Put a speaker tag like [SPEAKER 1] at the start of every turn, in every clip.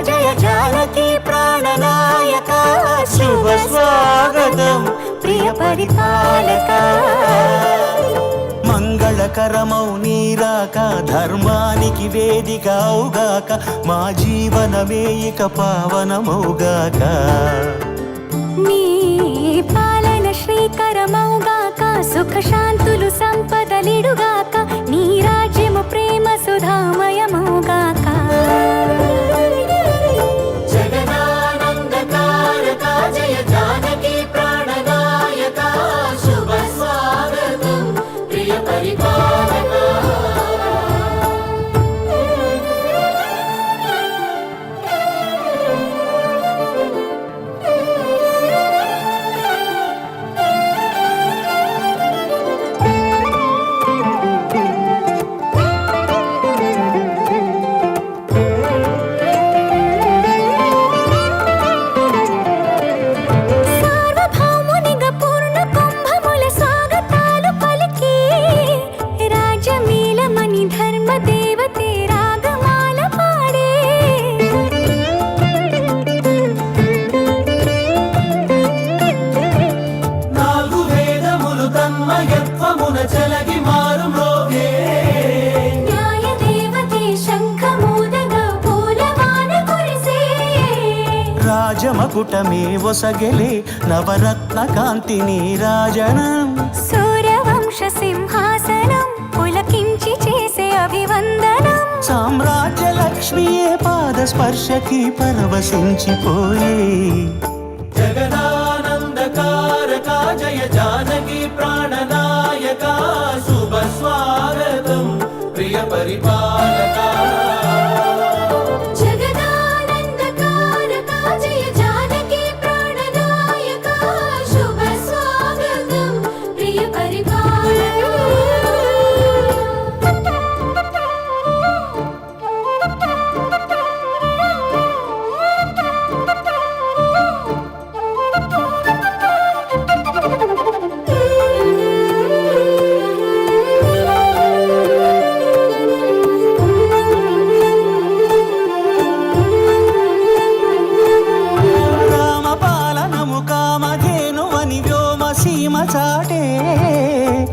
[SPEAKER 1] जय जानकी प्राणनायक शुभ स्वागतं प्रिय परिपालक మంగళకరమౌ నీరాక ధర్మానికి వేదిక అవుగాక మా జీవనమే ఇక పావనమౌగాక
[SPEAKER 2] నీ పాలన శ్రీకరమౌగాక సుఖ శాంతులు సంపదలిడుగాక నీ రాజ్యము ప్రేమ సుధామయమౌగాక
[SPEAKER 1] జగదానందకారక జయ జానకి ప్రాణనాయక శుభ స్వాగతం ప్రియ పరిపాలక రాజమకుటమే ఒసగెలే నవరత్న కాంతి నీరాజనం
[SPEAKER 2] సూర్యవంశ సింహాసనం పులకించి చేసే అభివందనం
[SPEAKER 1] సామ్రాజ్య లక్ష్మియే పాద స్పర్శకి పరవశించిపోయే జగదానందకారక జయ జానకి ప్రాణనాయక శుభ స్వాగతం ప్రియ పరిపాలక చాటే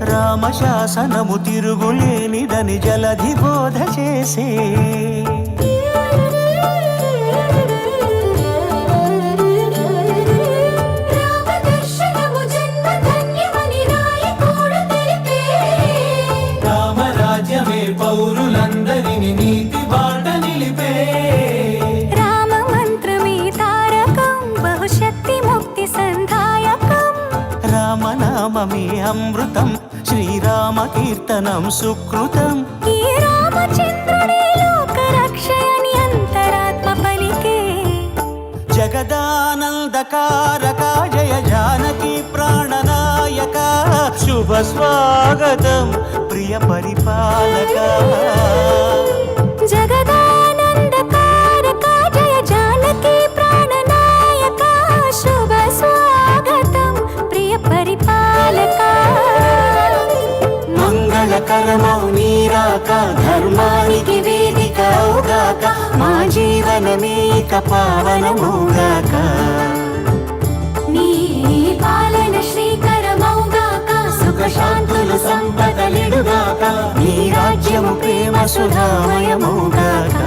[SPEAKER 1] రామశాసనము తిరుగులేనిదని జలధి బోధ చేసే రామరాజ్యమే పౌరులందరిని నీతి బాట నిలిపే
[SPEAKER 2] రామ మంత్రమే తారకం బహుశక్తి ముక్తి సంధాయకం
[SPEAKER 1] రామనామమే అమృతం శ్రీరామ కీర్తనం సుకృతం
[SPEAKER 2] ఈ రామచంద్రుడే లోక రక్షయని అంతరాత్మ పలికే
[SPEAKER 1] జగదానందకారక జయ జానకి ప్రాణనాయక శుభ స్వాగతం ప్రియ పరిపాలక
[SPEAKER 2] జగదానందకారక జయ జానకి ప్రాణనాయక శుభ స్వాగతం ప్రియ పరిపాలక
[SPEAKER 1] మంగళకరమౌ నీరాక ధర్మానికి వేదిక అవుగాక మా జీవనమే ఇక పావనమౌగాక
[SPEAKER 2] నీ పాలన శ్రీకరమౌగాక సుఖ శాంతులు
[SPEAKER 1] సంపదలిడుగాక నీ రాజ్యము ప్రేమ సుధామయమౌగాక